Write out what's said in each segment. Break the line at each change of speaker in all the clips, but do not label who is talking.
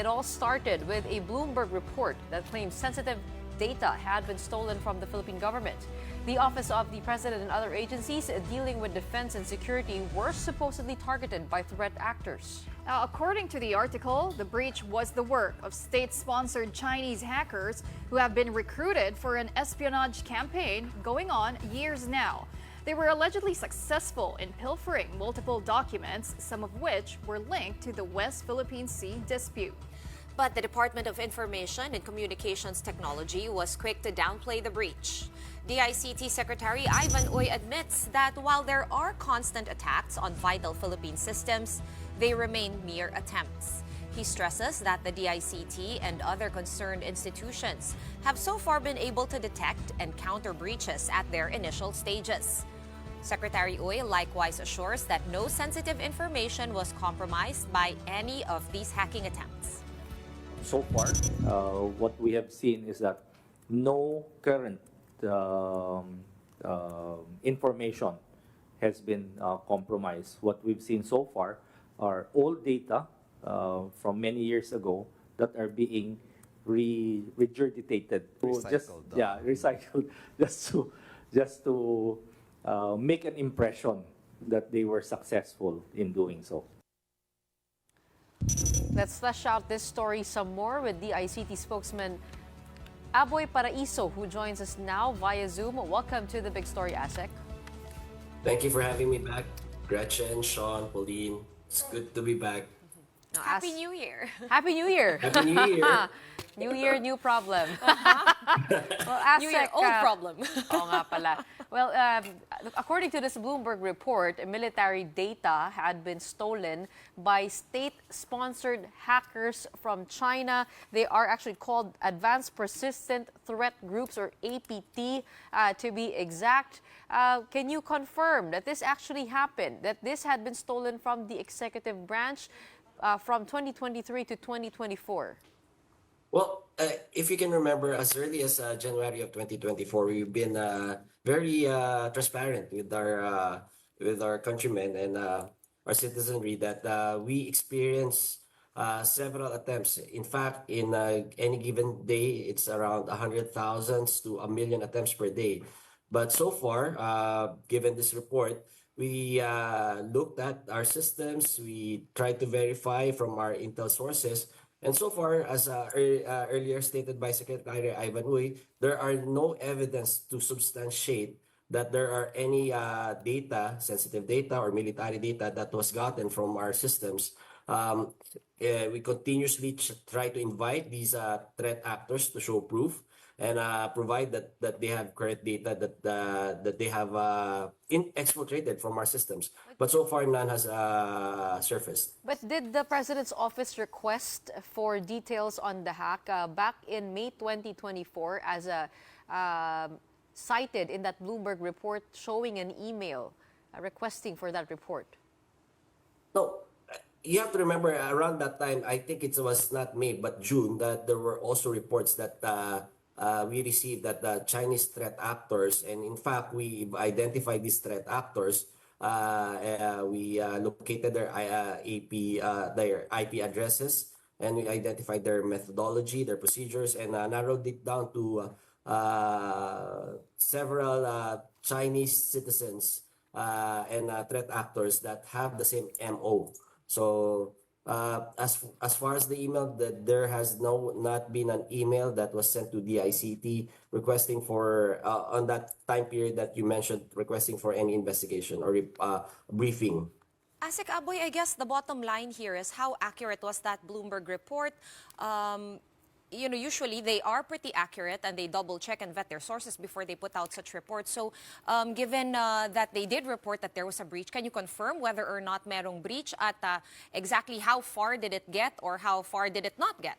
It all started with a Bloomberg report that claimed sensitive data had been stolen from the Philippine government. The Office of the President and other agencies dealing with defense and security were supposedly targeted by threat actors.
Now, according to the article, the breach was the work of state-sponsored Chinese hackers who have been recruited for an espionage campaign going on years now. They were allegedly successful in pilfering multiple documents, some of which were linked to the West Philippine Sea dispute.
But the Department of Information and Communications Technology was quick to downplay the breach. DICT Secretary Ivan Uy admits that while there are constant attacks on vital Philippine systems, they remain mere attempts. He stresses that the DICT and other concerned institutions have so far been able to detect and counter breaches at their initial stages. Secretary Uy likewise assures that no sensitive information was compromised by any of these hacking attempts.
So far, what we have seen is that no current information has been compromised. What we've seen so far are old data from many years ago that are being regurgitated, recycled, just to make an impression that they were successful in doing so.
Let's flesh out this story some more with DICT spokesman Aboy Paraiso, who joins us now via Zoom. Welcome to the Big Story, ASEC.
Thank you for having me back, Gretchen, Sean, Pauline. It's good to be back.
No, Happy New Year!
Happy New Year!
Happy New Year!
New Year, new problem.
Well, ASEC, New Year, old problem.
Oo nga pala. Well, according to this Bloomberg report, military data had been stolen by state-sponsored hackers from China. They are actually called Advanced Persistent Threat Groups, or APT, to be exact. Can you confirm that this actually happened, that this had been stolen from the executive branch from 2023 to 2024?
Well, if you can remember, as early as January of 2024, we've been very transparent with our countrymen and our citizenry that we experience several attempts. In fact, in any given day, it's around 100,000 to 1 million attempts per day. But so far, given this report, we looked at our systems, we tried to verify from our intel sources, and so far, as earlier stated by Secretary Ivan Uy, there are no evidence to substantiate that there are any sensitive data or military data that was gotten from our systems. We continuously try to invite these threat actors to show proof and provide that they have correct data that they have exfiltrated from our systems. But so far, none has surfaced.
But did the President's office request for details on the hack back in May 2024 as cited in that Bloomberg report, showing an email requesting for that report?
No. You have to remember, around that time, I think it was not May, but June, that there were also reports that we received that the Chinese threat actors, and in fact, we identified these threat actors. We located their IP addresses, and we identified their methodology, their procedures, and narrowed it down to several Chinese citizens and threat actors that have the same MO. So as far as the email, that there has not been an email that was sent to DICT requesting for on that time period that you mentioned, requesting for any investigation or briefing.
ASEC Aboy, I guess the bottom line here is how accurate was that Bloomberg report? Usually they are pretty accurate and they double check and vet their sources before they put out such reports. So given that they did report that there was a breach, can you confirm whether or not merong breach at exactly how far did it get or how far did it not get?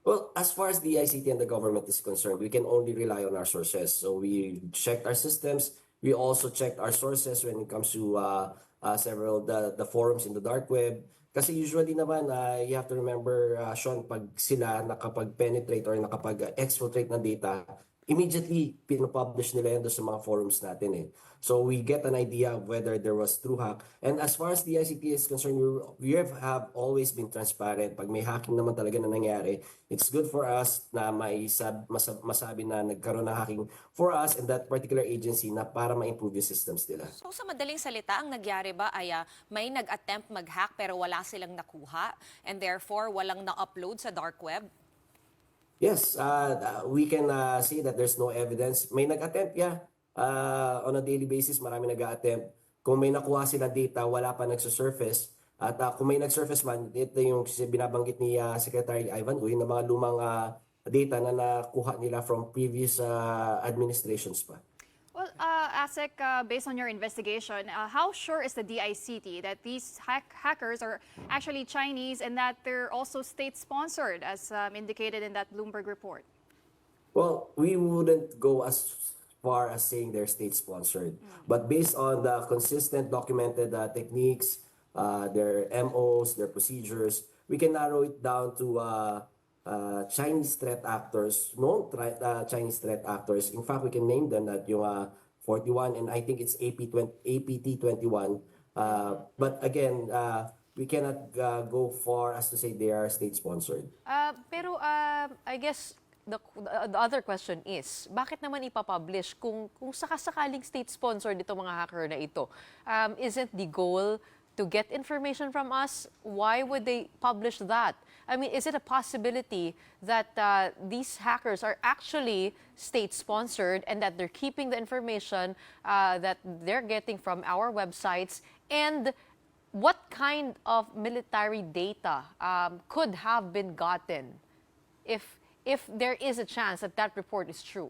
Well, as far as the ICT and the government is concerned, we can only rely on our sources. So we checked our systems. We also checked our sources when it comes to several the forums in the dark web. Kasi usually naman, you have to remember, Sean, pag sila nakapag-penetrate or nakapag-exfiltrate ng data, immediately pinopublish nila yan doon sa mga forums natin eh. So we get an idea of whether there was true hack. And as far as the ICT is concerned, we have always been transparent. Pag may hacking naman talaga na nangyari, it's good for us na masabi na nagkaroon ng hacking for us and that particular agency na para ma-improve yung systems nila.
So sa madaling salita, ang nangyari ba ay may nag-attempt mag-hack pero wala silang nakuha and therefore walang na-upload sa dark web?
Yes, we can say that there's no evidence. May nag-attempt, yeah. On a daily basis, marami nag-attempt. Kung may nakuha sila data, wala pa nagsusurface. At kung may nagsurface man, ito yung binabanggit ni Secretary Ivan Uy na mga lumang data na nakuha nila from previous administrations pa.
Well, ASEC, based on your investigation, how sure is the DICT that these hackers are actually Chinese and that they're also state-sponsored, as indicated in that Bloomberg report?
Well, we wouldn't go as far as saying they're state-sponsored. But based on the consistent documented techniques, their MOs, their procedures, we can narrow it down to Chinese threat actors, Chinese threat actors. In fact, we can name them at yung 41 and I think it's APT21. But again, we cannot go far as to say they are state-sponsored.
Pero I guess the other question is, bakit naman ipapublish kung sakasakaling state-sponsored itong mga hacker na ito? Isn't the goal to get information from us? Why would they publish that? I mean, is it a possibility that these hackers are actually state-sponsored and that they're keeping the information that they're getting from our websites? And what kind of military data could have been gotten if there is a chance that that report is true?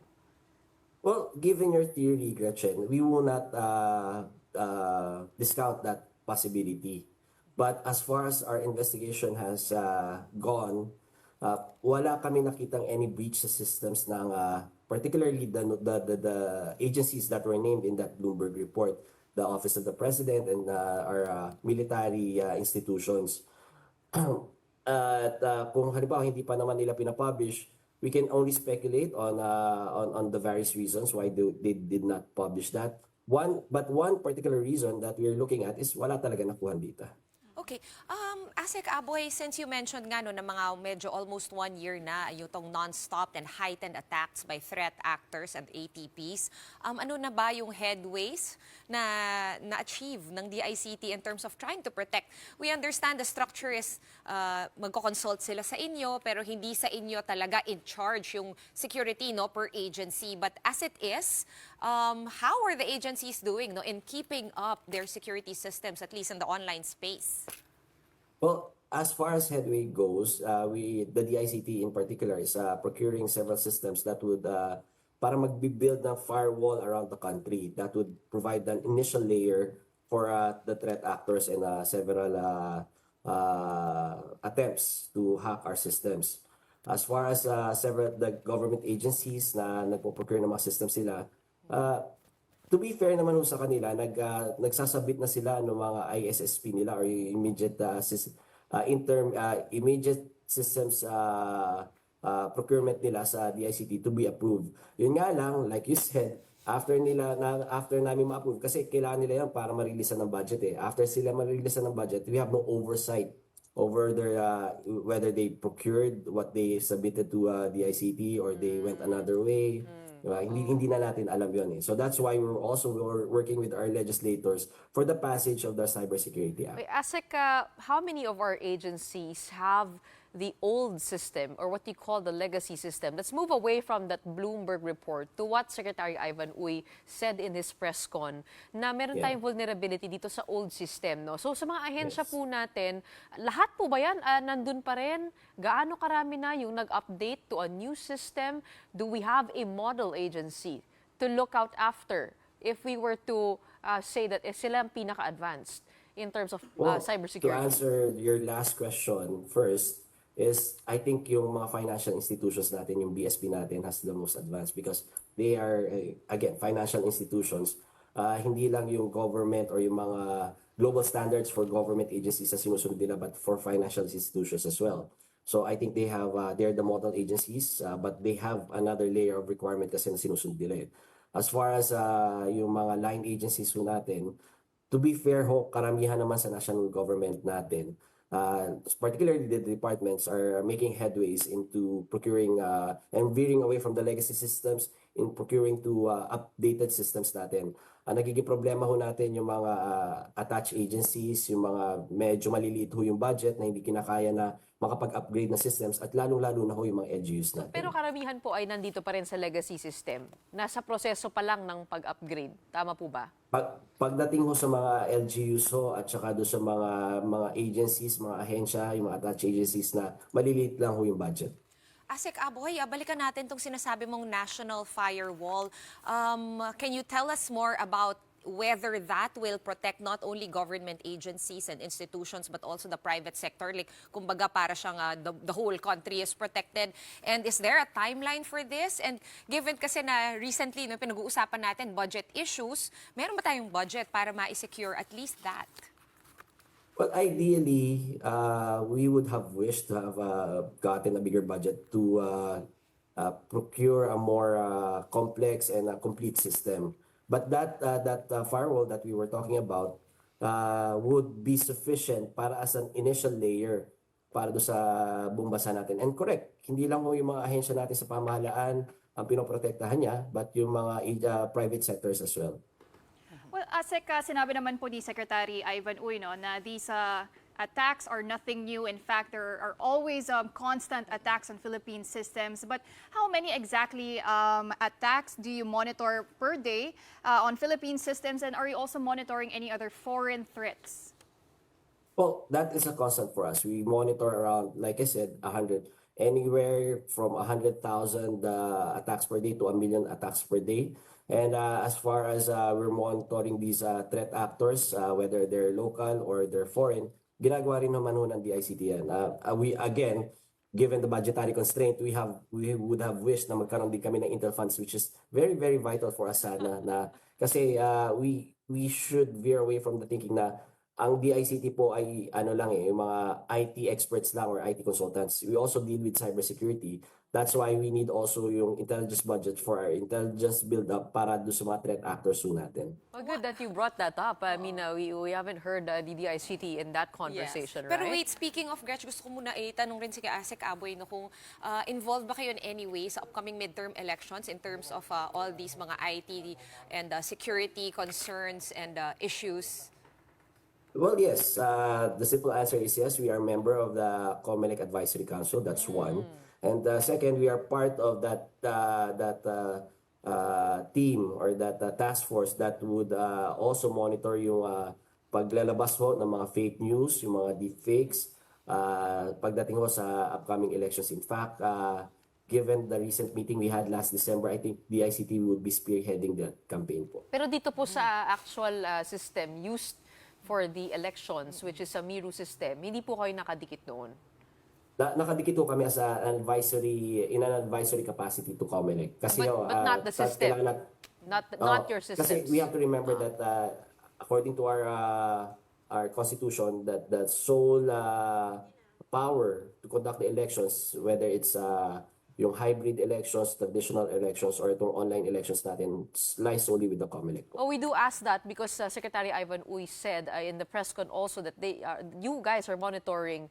Well, given your theory, Gretchen, we will not discount that possibility. But as far as our investigation has gone, wala kami nakitang any breach sa systems ng particularly the agencies that were named in that Bloomberg report, the Office of the President and our military institutions. At kung halimbawa hindi pa naman nila pinapublish, we can only speculate on the various reasons why they did not publish that. One particular reason that we're looking at is wala talaga nakuha data.
Okay. ASEC Aboy, since you mentioned nga no, na mga medyo almost 1 year na yung tong non-stop and heightened attacks by threat actors and ATPs, ano na ba yung headways na na-achieve ng DICT in terms of trying to protect? We understand the structure is magko-consult sila sa inyo pero hindi sa inyo talaga in charge yung security no per agency. But as it is, how are the agencies doing no in keeping up their security systems, at least in the online space?
Well, as far as headway goes, the DICT in particular is procuring several systems that would para magbi-build ng firewall around the country that would provide an initial layer for the threat actors and several attempts to hack our systems. As far as several the government agencies na nagpo-procure ng mga systems sila, to be fair naman sa kanila, nagsasabit na sila ng mga ISSP nila or immediate immediate systems procurement nila sa DICT to be approved. Yun nga lang, like you said, after namin ma-approve, kasi kailangan nila yan para ma-releasean ng budget eh. After sila ma-releasean ng budget, we have no oversight over their whether they procured what they submitted to DICT or they went another way. Diba? Hindi na natin alam yun eh. So that's why we're working with our legislators for the passage of the Cybersecurity Act.
ASEC, how many of our agencies have the old system or what you call the legacy system? Let's move away from that Bloomberg report to what Secretary Ivan Uy said in his press con na meron tayong vulnerability dito sa old system. No? So sa mga ahensya po natin, lahat po ba yan nandun pa rin? Gaano karami na yung nag-update to a new system? Do we have a model agency to look out after if we were to say that sila ang pinaka-advanced in terms of cybersecurity?
To answer your last question first, is I think yung mga financial institutions natin, yung BSP natin has the most advanced because they are, again, financial institutions. Hindi lang yung government or yung mga global standards for government agencies na sinusunod nila but for financial institutions as well. So I think they're the model agencies, but they have another layer of requirement kasi na sinusunod nila eh. As far as yung mga line agencies ho natin, to be fair ho, karamihan naman sa national government natin, particularly the departments are making headways into procuring and veering away from the legacy systems in procuring to updated systems natin. Ang nagiging problema ho natin yung mga attached agencies, yung mga medyo maliliit ho yung budget na hindi kinakaya na makapag-upgrade na systems at lalong-lalo na ho yung mga LGUs natin.
Pero karamihan po ay nandito pa rin sa legacy system. Nasa proseso pa lang ng pag-upgrade. Tama po ba?
Pagdating ho sa mga LGUs ho at saka do sa mga agencies, mga ahensya, yung mga attached agencies na maliliit lang ho yung budget.
Asek Aboy, balikan natin itong sinasabi mong national firewall. Can you tell us more about whether that will protect not only government agencies and institutions but also the private sector? Like, kumbaga para siyang the whole country is protected. And is there a timeline for this? And given kasi na recently, no, pinag-uusapan natin budget issues, meron ba tayong budget para ma-secure at least that?
Well, ideally, we would have wished to have gotten a bigger budget to procure a more complex and a complete system. But that firewall that we were talking about would be sufficient para as an initial layer para do sa buong bansa natin. And correct, hindi lang ho yung mga ahensya natin sa pamahalaan ang pinoprotektahan niya, but yung mga private sectors as well.
Well, Asek, sinabi naman po ni Secretary Ivan Uy no, na these attacks are nothing new. In fact, there are always constant attacks on Philippine systems. But how many exactly attacks do you monitor per day on Philippine systems? And are you also monitoring any other foreign threats?
Well, that is a constant for us. We monitor around, like I said, 100, anywhere from 100,000 attacks per day to 1 million attacks per day. And as far as we're monitoring these threat actors, whether they're local or they're foreign, ginagawa rin naman ho ng DICT yan. We, again, given the budgetary constraint, we would have wished na magkaroon din kami ng Intel funds, which is very, very vital for us sana. Kasi we should veer away from the thinking na ang DICT po ay ano lang yung mga IT experts lang or IT consultants. We also deal with cybersecurity. That's why we need also yung intelligence budget for our intelligence build-up para do sa mga threat actors po natin.
Well, good that you brought that up. I mean, we haven't heard the DICT in that conversation, right?
Pero wait, speaking of Gretch, gusto ko muna itanong rin si Asek Aboy no, kung involved ba kayo in any way sa upcoming midterm elections in terms of all these mga IT and security concerns and issues?
Well, yes. The simple answer is yes. We are a member of the COMELEC Advisory Council. That's one. And second, we are part of that team or that task force that would also monitor yung paglalabas ho ng mga fake news, yung mga deepfakes, pagdating ho sa upcoming elections. In fact, given the recent meeting we had last December, I think the DICT would be spearheading that campaign po.
Pero dito po sa actual system used for the elections, which is a Miru system, hindi po kayo nakadikit noon?
Nakadikit ho kami as an advisory capacity to COMELEC. Kasi
But not the system. Not your systems.
Kasi we have to remember that according to our constitution, that the sole power to conduct the elections, whether it's yung hybrid elections, traditional elections, or itong online elections natin, lies solely with the COMELEC.
Well, we do ask that because Secretary Ivan Uy said in the press con also that you guys are monitoring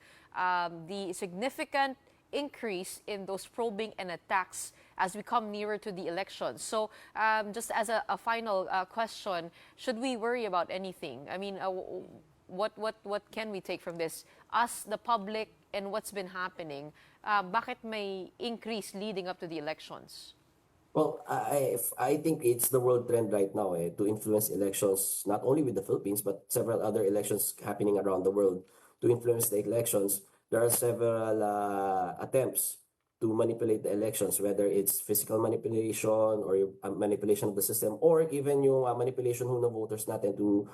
the significant increase in those probing and attacks as we come nearer to the elections. So just as a final question, should we worry about anything? I mean, what can we take from this? Us, the public, and what's been happening, bakit may increase leading up to the elections?
Well, I think it's the world trend right now to influence elections, not only with the Philippines, but several other elections happening around the world to influence the elections. There are several attempts to manipulate the elections, whether it's physical manipulation or manipulation of the system, or even yung manipulation ng voters natin to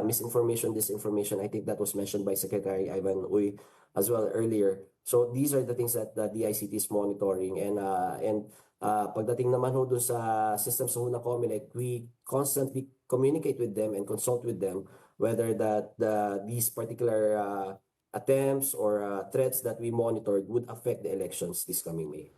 misinformation, disinformation. I think that was mentioned by Secretary Ivan Uy as well earlier. So these are the things that the DICT is monitoring. And pagdating naman ho dun sa systems ho ng COMELEC, we constantly communicate with them and consult with them whether that these particular attempts or threats that we monitored would affect the elections this coming May.